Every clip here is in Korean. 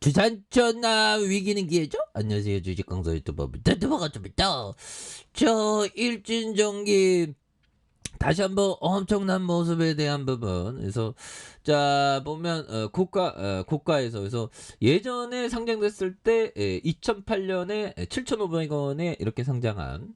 주산전화 위기는 기회죠? 안녕하세요. 주식강사 유튜버 반갑습니다. 저 일진전기 다시 한번 엄청난 모습에 대한 부분. 그래서 자 보면 고가에서 그래서 예전에 상장됐을 때 2008년에 7,500원에 이렇게 상장한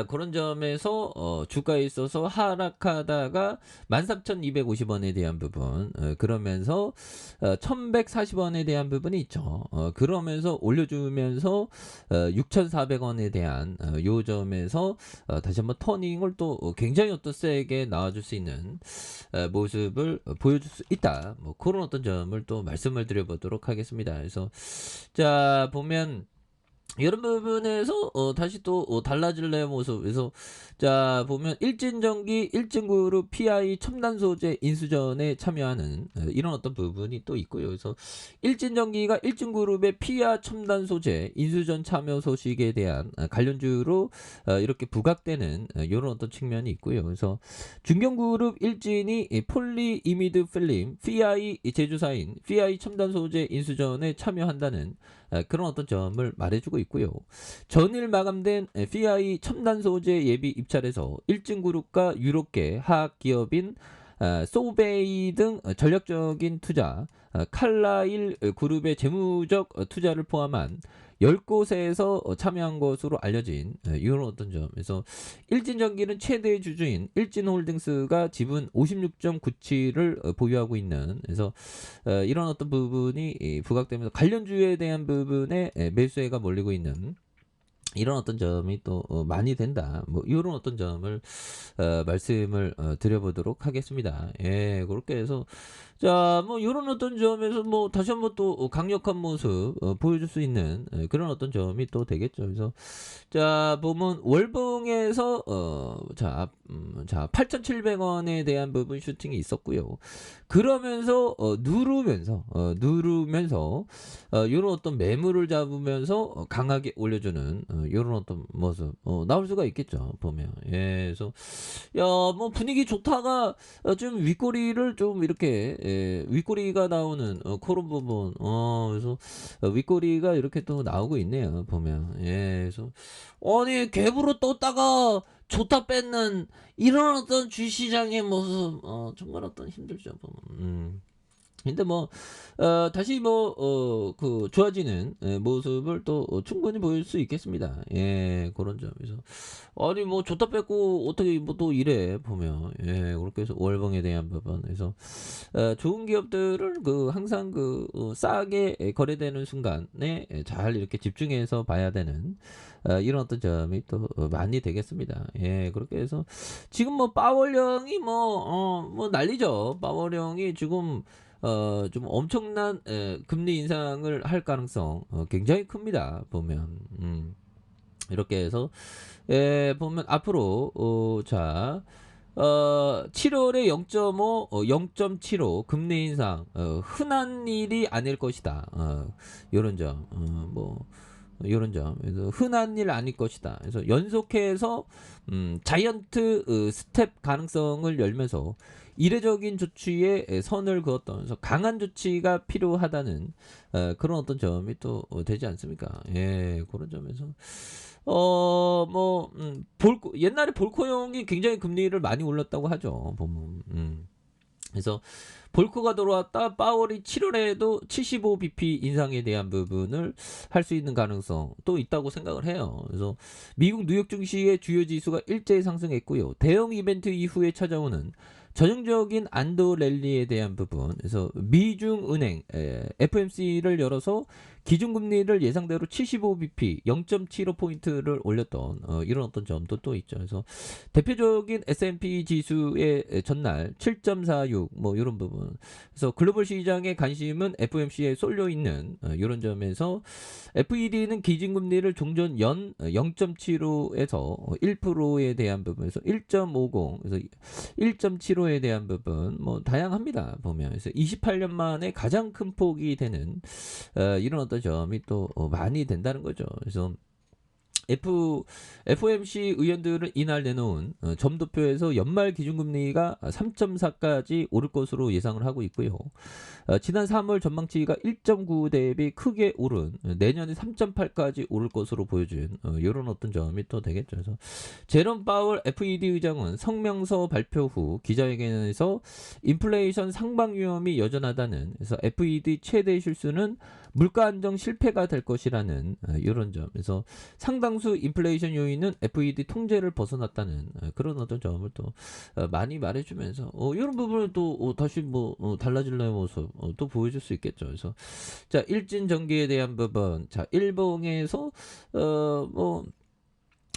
그런 점에서 주가에 있어서 하락하다가 13,250원에 대한 부분, 그러면서 1,140원에 대한 부분이 있죠. 그러면서 올려주면서 6,400원에 대한 요 점에서 다시 한번 터닝을 또 굉장히 어떤 세게 나와줄 수 있는 모습을 보여줄 수 있다. 뭐 그런 어떤 점을 또 말씀을 드려보도록 하겠습니다. 그래서 자 보면 이런 부분에서 다시 또 달라질래의 모습. 그래서 자 보면 일진전기, 일진그룹, PI 첨단 소재 인수전에 참여하는 이런 어떤 부분이 또 있고요. 그래서 일진전기가 일진그룹의 피아 첨단 소재 인수전 참여 소식에 대한 관련주로 이렇게 부각되는 이런 어떤 측면이 있고요. 그래서 중견그룹 일진이 폴리이미드 필름, PI 제조사인 PI 첨단 소재 인수전에 참여한다는 그런 어떤 점을 말해주고 있고요. 전일 마감된 PI 첨단 소재 예비 입찰에서 일진그룹과 유럽계 하학 기업인 소베이 등 전략적인 투자, 칼라일 그룹의 재무적 투자를 포함한 10곳에서 참여한 것으로 알려진 이런 어떤 점에서 일진전기는 최대 주주인 일진홀딩스가 지분 56.97을 보유하고 있는, 그래서 이런 어떤 부분이 부각되면서 관련주에 대한 부분에 매수세가 몰리고 있는 이런 어떤 점이 또 많이 된다. 뭐 이런 어떤 점을 말씀을 드려보도록 하겠습니다. 예, 그렇게 해서 자, 뭐 이런 어떤 점에서 뭐 다시 한번 또 강력한 모습 보여줄 수 있는 그런 어떤 점이 또 되겠죠. 그래서 자 보면 월봉에서 자 8,700원에 대한 부분 슈팅이 있었고요. 그러면서 누르면서 이런 어떤 매물을 잡으면서 강하게 올려주는 이런 어떤 모습 나올 수가 있겠죠. 보면 그래서 야 뭐 분위기 좋다가 좀 윗꼬리를 좀 이렇게 윗꼬리가 나오는 그런 부분, 그래서 윗꼬리가 이렇게 또 나오고 있네요. 보면 그래서 아니 갭으로 떴다가 좋다 뺏는 이런 어떤 주시장의 모습, 정말 어떤 힘들죠. 보면. 근데 뭐 다시 뭐 그 좋아지는 모습을 또 충분히 보일 수 있겠습니다. 예, 그런 점에서 아니 뭐 좋다 뺐고 어떻게 뭐 또 이래 보면, 예, 그렇게 해서 월봉에 대한 부분에서 좋은 기업들은 그 항상 그 싸게 거래되는 순간에 잘 이렇게 집중해서 봐야 되는 이런 어떤 점이 또 많이 되겠습니다. 예, 그렇게 해서 지금 뭐 파월령이 뭐 난리죠. 파월령이 지금 좀 엄청난 금리 인상을 할 가능성 굉장히 큽니다. 보면 이렇게 해서 보면 앞으로 7월에 0.5, 0.75 금리 인상 흔한 일이 아닐 것이다. 요런 점. 뭐 요런 점. 그래서 흔한 일 아닐 것이다. 그래서 연속해서 자이언트 스텝 가능성을 열면서 이례적인 조치에 선을 그었던, 그래서 강한 조치가 필요하다는 그런 어떤 점이 또 되지 않습니까? 예, 그런 점에서 뭐 볼코, 옛날에 볼코 형이 굉장히 금리를 많이 올렸다고 하죠. 보면. 그래서 볼코가 들어왔다 파월이 7월에도 75bp 인상에 대한 부분을 할 수 있는 가능성 또 있다고 생각을 해요. 그래서 미국 뉴욕 증시의 주요 지수가 일제히 상승했고요. 대형 이벤트 이후에 찾아오는 전형적인 안도 랠리에 대한 부분, 그래서 미중 은행 FMC를 열어서 기준금리를 예상대로 75bp 0.75포인트를 올렸던 이런 어떤 점도 또 있죠. 그래서 대표적인 S&P 지수의 전날 7.46 뭐 이런 부분. 그래서 글로벌 시장의 관심은 FOMC에 쏠려 있는 이런 점에서 FED는 기준금리를 종전 연 0.75에서 1%에 대한 부분에서 1.50, 그래서 1.75에 대한 부분 뭐 다양합니다. 보면 그래서 28년 만에 가장 큰 폭이 되는 이런 어떤 점이 또 많이 된다는 거죠. 그래서 FOMC 의원들은 이날 내놓은 점도표에서 연말 기준금리가 3.4까지 오를 것으로 예상을 하고 있고요. 지난 3월 전망치가 1.9 대비 크게 오른 내년에 3.8까지 오를 것으로 보여준 이런 어떤 점이 또 되겠죠. 그래서 제롬 파월 FED 의장은 성명서 발표 후 기자회견에서 인플레이션 상방 위험이 여전하다는, 그래서 FED 최대 실수는 물가 안정 실패가 될 것이라는 이런 점에서 상당수 인플레이션 요인은 FED 통제를 벗어났다는 그런 어떤 점을 또 많이 말해주면서 이런 부분을 또 다시 뭐 달라질려의 모습 또 보여줄 수 있겠죠. 그래서 자, 일진 전기에 대한 부분, 자, 일봉에서 뭐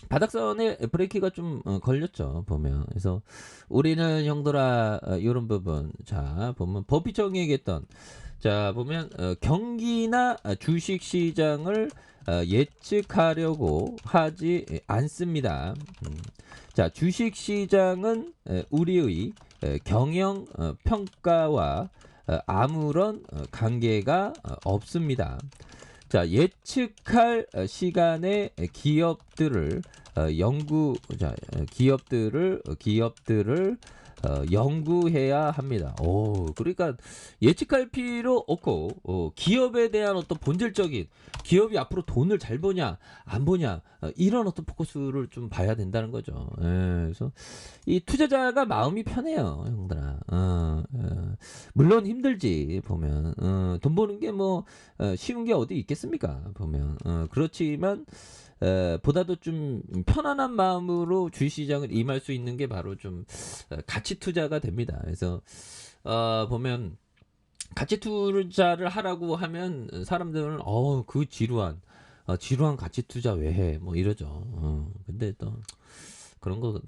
바닥선에 브레이크가 좀 걸렸죠, 보면. 그래서 우리는 형들아 이런 부분, 자 보면 법이정이 얘기했던, 자 보면 경기나 주식 시장을 예측하려고 하지 않습니다. 자, 주식 시장은 우리의 경영 평가와 아무런 관계가 없습니다. 자, 예측할 시간에 기업들을 연구해야 합니다. 그러니까 예측할 필요 없고 기업에 대한 어떤 본질적인, 기업이 앞으로 돈을 잘 버냐 안 버냐 이런 어떤 포커스를 좀 봐야 된다는 거죠. 그래서 이 투자자가 마음이 편해요, 형들아. 물론 힘들지, 보면 돈 버는 게 뭐 쉬운 게 어디 있겠습니까, 보면. 그렇지만 보다도 좀 편안한 마음으로 주식시장을 임할 수 있는 게 바로 좀 가치 투자가 됩니다. 그래서 보면 가치 투자를 하라고 하면 사람들은 그 지루한 가치 투자 왜 해? 뭐 이러죠. 근데 또 그런 거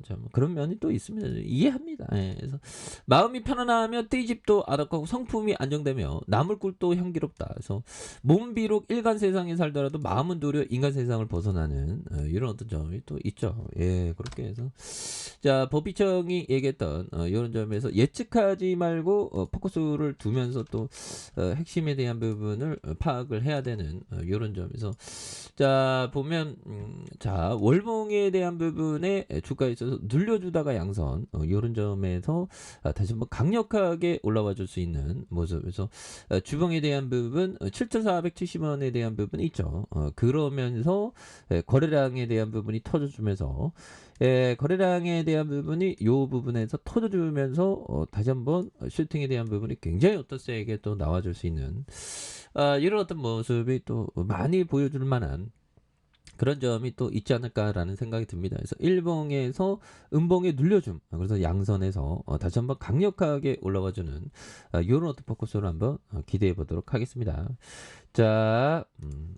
참 그런 면이 또 있습니다. 이해합니다. 예, 그래서 마음이 편안하면 떼집도 아득하고 성품이 안정되며 나물꿀도 향기롭다. 그래서 몸은 비록 일간 세상에 살더라도 마음은 도리어 인간 세상을 벗어나는 이런 어떤 점이 또 있죠. 예, 그렇게 해서 자, 법비청이 얘기했던 이런 점에서 예측하지 말고 포커스를 두면서 또 핵심에 대한 부분을 파악을 해야 되는 이런 점에서, 자 보면 자, 월봉에 대한 부분에 주가에 있어서 늘려주다가 양선 이런 점에서 다시 한번 강력하게 올라와 줄 수 있는 모습에서 주봉에 대한 부분 7,470원에 대한 부분이 있죠. 그러면서 거래량에 대한 부분이 터져주면서 거래량에 대한 부분이 이 부분에서 터져주면서 다시 한번 슈팅에 대한 부분이 굉장히 어떤 세게 또 나와줄 수 있는 이런 어떤 모습이 또 많이 보여줄 만한 그런 점이 또 있지 않을까라는 생각이 듭니다. 그래서 일봉에서 음봉에 눌려줌, 그래서 양선에서 다시 한번 강력하게 올라와주는 이런 어떤 포커스를 한번 기대해 보도록 하겠습니다. 자,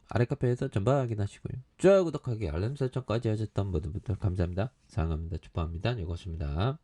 아래 카페에서 전방 확인하시고요. 좋아요, 구독하기, 알람 설정까지 하셨던 모두부터 감사합니다. 사랑합니다. 축복합니다. 이것입니다.